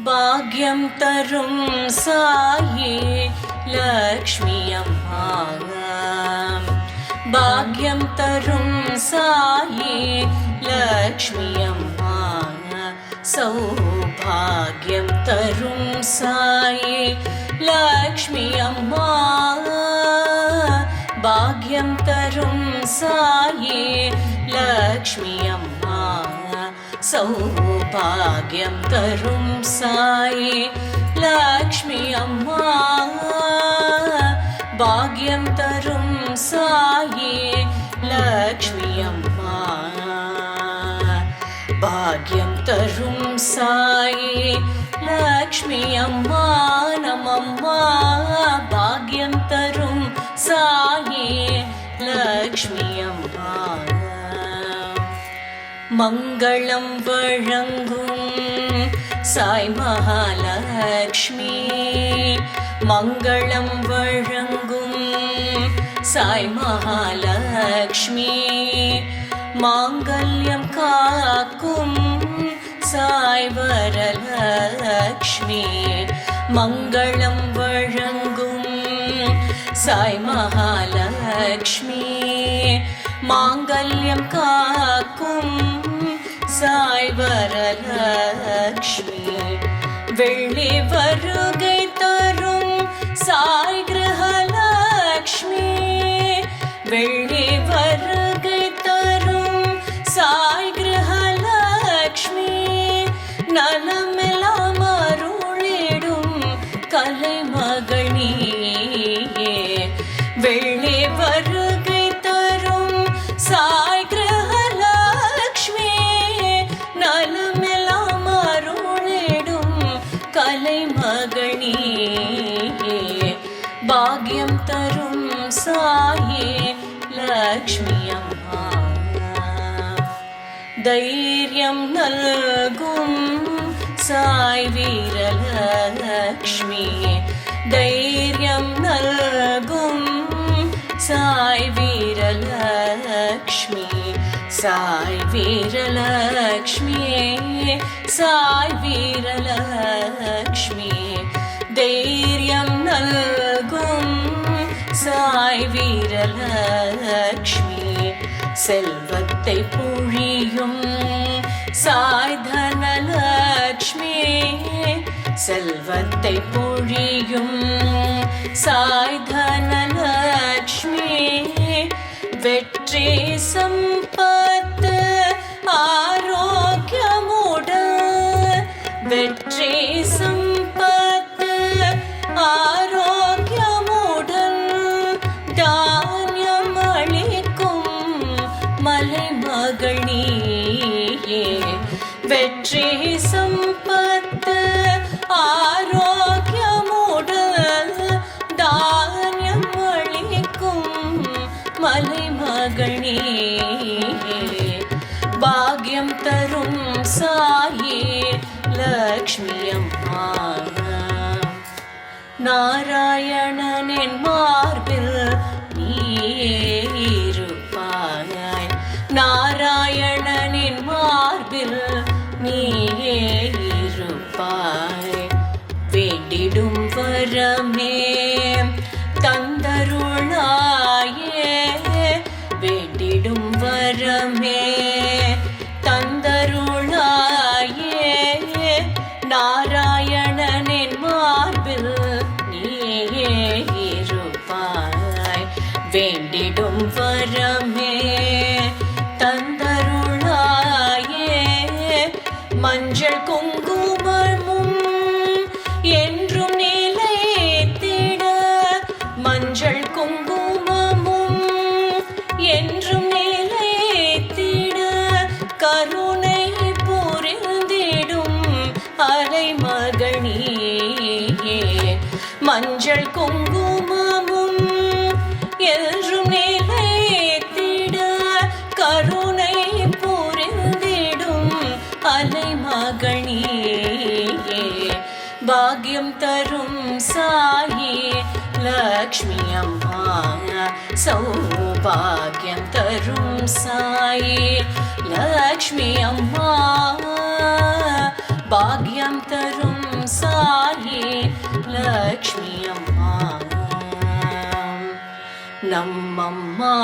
பாக்யம் தரும் சாயி லக்ஷ்மி அம்மா, பாக்யம் தரும் சாயி லக்ஷ்மி அம்மா, சௌபாக்யம் தரும் சாயி லக்ஷ்மி அம்மா, பாக்யம் தரும் சாயி லக்ஷ்மி அம்மா, சௌபாக்யம் தரும் சாயி லக்ஷ்மி அம்மா, பாக்யம் தரும் சாயி லக்ஷ்மி அம்மா, பாக்யம் தரும் சாயி லக்ஷ்மி அம்மா, நமம்மா பாக்யம் தரும் சாயி லக்ஷ்மி அம்மா, மங்களம் வழங்கும் சாய் மகாலக்ஷ்மி, மங்களம் வழங்கும் சாய் மகாலக்ஷ்மி, மாங்கல்யம் காக்கும் சாய் வரலக்ஷ்மி, மங்களம் வழங்கும் சாய் மகாலக்ஷ்மி, மாங்கல்யம் காக்கும் சாய் வரலக்ஷ்மி, வெள்ளி வருகை தரும் சாய் கிரகலக்ஷ்மி, வெள்ளி வருகை தரும் சாய் கிரகலக்ஷ்மி, நலமெல்லாம் அருளிடும் கலைமகள் நீயே, வெள்ளி வருகை தரும் சாய் கிரகலக்ஷ்மி, நலமெல்லாம் அருளிடும் கலைமகள் நீயே, பாக்யம் தரும் சாயி லக்ஷ்மி அம்மா, தைரியம் நல்கும் சாய் வீரலக்ஷ்மி, தைரியம் நல்கும் சாய் வீரலக்ஷ்மி, சாய் வீரலக்ஷ்மி, சாய் வீரலக்ஷ்மி, தைரியம் நல்கும் சாய் வீரலக்ஷ்மி, செல்வத்தை பொழியும் சாய் தனலக்ஷ்மி, செல்வத்தை பொழியும் சாய் தனலக்ஷ்மி, வெற்றி சம்பத்து ஆரோக்கியமுடன், வெற்றி சம்பத்து ஆரோக்கியமுடன், தானியம் அளிக்கும் மலைமகள் நீயே, வெற்றி சம்பத்து ஆரோக்கியமுடன், தானியம் அளிக்கும் மலைமகள் நீயே, பாக்யம் தரும் சாயி லக்ஷ்மி அம்மா, நாராயணனின் மார்பில் நீயே இருப்பாய், நாராயணனின் மார்பில் நீயே இருப்பாய், வேண்டிடும் வரமே தந்தருளாயே, வேண்டிடும் வரமே தந்தருளாயே, நாராயணனின் மார்பில் நீயே இருப்பாய், வேண்டிடும் வரமே தந்தருளாயே, மஞ்சள் குங்குமமும் என்றும் நிலைத்தே மஞ்சள் குங்குமமும் என்றும் நிலைத்திட கருணை புரிந்திடும் அலைமகனியே பாக்யம் தரும் சாயி லக்ஷ்மி அம்மா சௌபாகியம் தரும் சாயி லக்ஷ்மி அம்மா பாக்யம் தரும் சாயி லக்ஷ்மி அம்மா நம்மம்மா